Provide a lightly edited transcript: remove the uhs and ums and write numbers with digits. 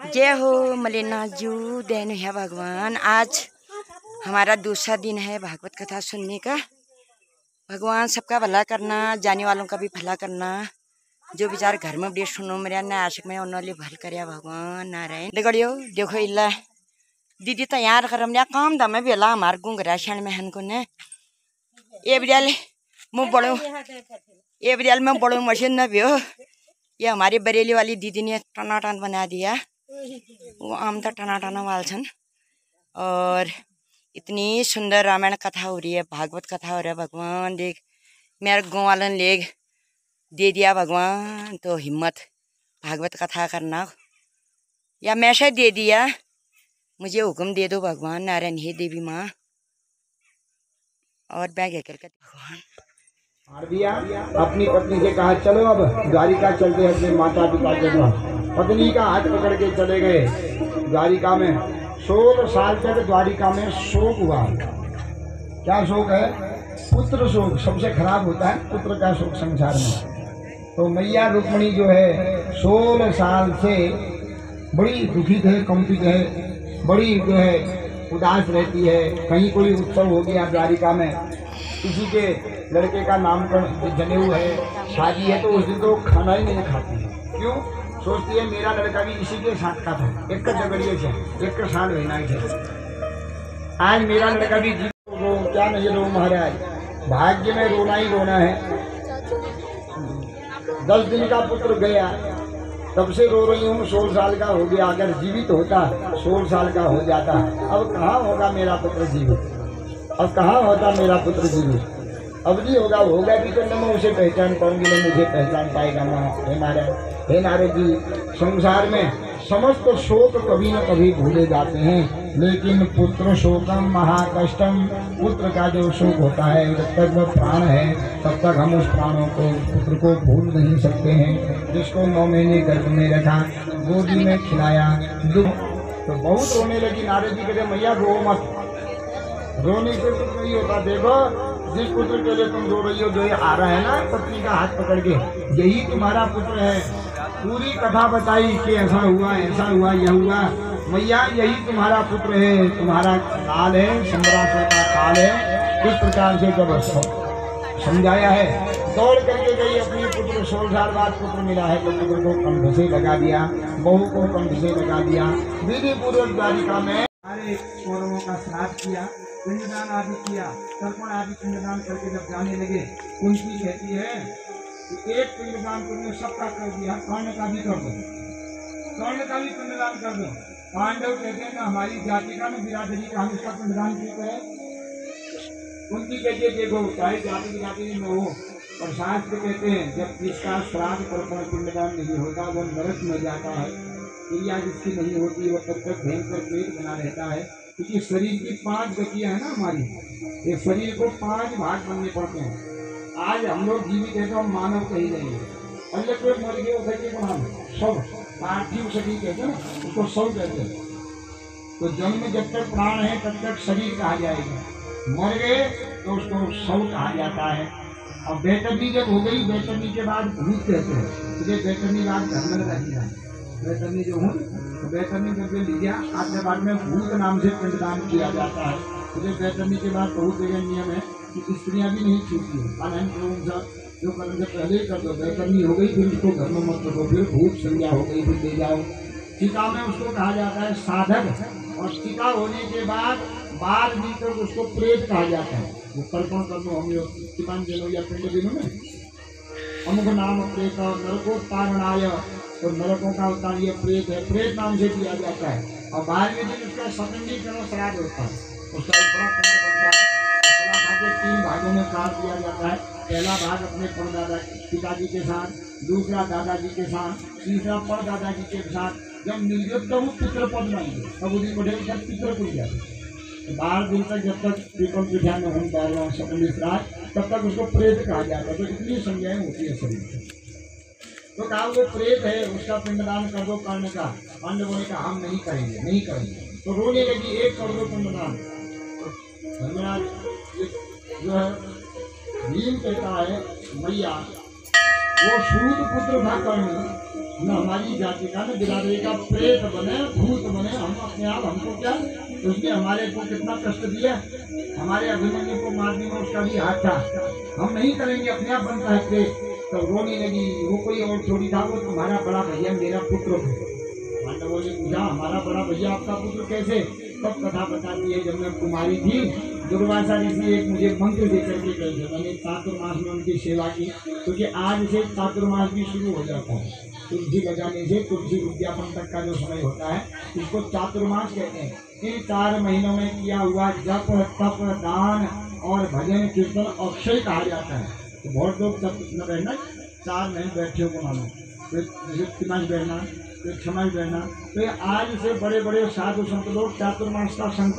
जय हो मलिना जू देन है भगवान। आज हमारा दूसरा दिन है भागवत कथा सुनने का। भगवान सबका भला करना, जाने वालों का भी भला करना। जो बेचार घर में बड़े सुनो मेरा ना आशिक में उन्होंने भल कर भगवान नारायण देखो देखो इला दीदी तैयार कर काम दाम भी अला हमारे गुंगरा क्षण में हन को ने ये बियाल में बड़ो मशीन न भी हो। ये हमारी बरेली वाली दीदी ने टनाटन बना दिया। वो आम तो टनाटना वाल छन और इतनी सुंदर रामायण कथा हो रही है, भागवत कथा हो रहा है। भगवान देख मेरे गाँव वालन ले दे दिया भगवान तो हिम्मत भागवत कथा करना या मैसेज दे दिया मुझे हुक्म दे दो भगवान नारायण हे देवी माँ। और मैं क्या करके भगवान अपनी पत्नी से कहा चलो अब द्वारिका चलते हैं अपने माता पिता के पास। पत्नी का हाथ पकड़ के चले गए द्वारिका में। 16 साल तक द्वारिका में शोक हुआ। क्या शोक है? पुत्र शोक सबसे खराब होता है, पुत्र का शोक संसार में। तो मैया रुक्मिणी जो है 16 साल से बड़ी दुखित है, कंपित है, बड़ी जो है उदास रहती है। कहीं कोई उत्सव हो गया द्वारिका में, किसी के लड़के का नामकरण जनेऊ है, शादी है, तो उस दिन तो खाना ही नहीं खाती। क्यों? सोचती है मेरा लड़का भी इसी के साथ का था, एक का जगड़िए से एक साल रहना थे। आज मेरा लड़का भी रो क्या नहीं रो महाराज, भाग्य में रोना ही रोना है। 10 दिन का पुत्र गया, तब से रो रही हूँ। 16 साल का हो गया, अगर जीवित होता 16 साल का हो जाता। अब कहाँ होगा मेरा पुत्र जीवित, अब कहाँ होता मेरा पुत्र जीवित। अब नहीं होगा भी तो न मैं उसे पहचान पाऊंगी, न मुझे पहचान पाएगा। हे नारद जी, संसार में समस्त शोक कभी न कभी भूले जाते हैं, लेकिन पुत्र शोकम महाकष्टम। पुत्र का जो शोक होता है, जब तक वह प्राण है तब तक हम उस प्राणों को, पुत्र को भूल नहीं सकते हैं। जिसको 9 महीने गर्भ में रखा, गोदी में खिलाया, तो बहुत रोने लगी। नारद जी कहते मैया रो मत, रोने से कुछ नहीं होता। देखो जिस पुत्र के लिए तुम रो रही हो, जो ये आ रहा है ना पत्नी का हाथ पकड़ के, यही तुम्हारा पुत्र है। पूरी कथा बताई कि ऐसा हुआ, यह हुआ। मैया यही तुम्हारा पुत्र है, तुम्हारा काल है, सम्राट का काल है। इस प्रकार से जब समझाया है, दौड़ करके गई अपनी पुत्र। 16 साल बाद पुत्र मिला है तो पुत्र को कंठ से लगा दिया, बहू को कंठ से लगा दिया। विधि पूर्वक द्वारिका में सारे कौरवों का श्राद्ध किया, पिंडदान आदि किया, तर्पण आदि पिंडदान करके जब जाने लगे, कुंती कहती है कि एक पिंडदान तुमने सबका कर दिया, कर्ण का भी कर दो, कर्ण का भी पिंडदान कर दो। पांडव कहते हैं ना हमारी जाति का, ना बिरादरी का, हम इसका पिंडदान क्यों करें? कुंती कहती है देखो चाहे जाति बिरादरी में हो, और शास्त्र कहते हैं जब जिसका श्राद्ध तर्पण पिंडदान नहीं होता वो नरक में जाता है। क्रिया जिसकी नहीं होती वो तब तक भयंकर पेट बना रहता है। क्योंकि शरीर की 5 गतियां है ना हमारी, ये शरीर को 5 भाग बनने पड़ते हैं। आज हम लोग जीवित है तो हम मानव कही जाएंगे, अन्य कोई मर गए उधर के नाम शव, पार्थिव शरीर कहते हैं ना, उसको शव कहते हैं। तो जन्म जब तक प्राण है तब तक शरीर कहा जाएगा, मर गए तो उसको शव कहा जाता है। और बेटनी जब हो गई, बेटनी के बाद भूत कहते हैं, तुझे बेटनी बाद धर्म रहेगा। बेटनी जो हूँ तो बेटनी जब लिया, आज के बाद में भूत नाम से पिंडदान किया जाता है। मुझे बेटनी के बाद बहुत जगह नियम है कि स्त्रियाँ भी नहीं छूटती है, जो कर्म से पहले ही कर दो। बेटनी हो गई फिर उसको घर में मत रखो, फिर भूत संज्ञा हो गई फिर ले जाओ। चिता में उसको कहा जाता है साधक, और चिता होने के बाद 12 दिन तक उसको प्रेत कहा जाता है। वो तर्पण कर दो, हम लोग चितान दिनों या पिंड दिनों में अमुक नाम प्रेत नरकोत्तारणाय, तो नरकों का अवतार ये प्रेत है, प्रेत नाम से दिया जाता है। और 12वें दिन उसका सतंगीकरण श्राद्ध होता है, उसका एक बड़ा पिंड बनता है। के 3 भागों में काट दिया जाता है। पहला भाग अपने परदादा पिताजी के साथ, दूसरा दादाजी के साथ, तीसरा परदादाजी के साथ। जब निर्योत्तम पुत्र पद नहीं तब उसी पटेल तक पितर पुल जाते। 12 दिन तक जब तक पीपल के ध्यान में हम डाल रहे हैं सतंगी श्राद्ध, तब तक उसको प्रेत कहा जाता है। तो इतनी संज्ञाएं होती है शरीर से। तो कहा वो प्रेत है, उसका पिंडदान कर दो कर्ण का। पांडवों ने कहा हम नहीं करेंगे, नहीं करेंगे। तो रोने लगी, एक कर दो पिंडदान। धर्मराज जो है भीम कहता है मैया वो सूद पुत्र था कर्ण, न हमारी जाति का न बिरादरी का प्रेत बने भूत बने, हम अपने आप हमको क्या, उसने हमारे को कितना कष्ट दिया, हमारे अभिमन्यु को मारने में उसका भी हाथ था। हम नहीं करेंगे, अपने आप बनता है प्रेत। तो रोने लगी, वो कोई और थोड़ी था, वो तुम्हारा बड़ा भैया मेरा पुत्र है। पांडवों ने पूछा हमारा बड़ा भैया आपका पुत्र कैसे? तब कथा बताती है, जब मैं कुमारी थी दुर्वासा ऋषि एक मुझे मंत्र दे करके गए थे, मैंने चातुर्मास में उनकी सेवा की, क्योंकि आज से चातुर्मास भी शुरू हो जाता है। तुलसी लगाने से तुलसी उद्यापन तक का जो समय होता है, इसको चातुर्मास कहते हैं। इन 4 महीनों में किया हुआ जप तप दान और भजन कीर्तन अक्षय कहा जाता है। तो बहुत लोग जब न रहना 4 महीने बैठे को मानो, फिर 3 मास बैठना, फिर 6 मास बैठना। तो ये आज से बड़े बड़े साधु संत लोग चातुर्मास का संकल्प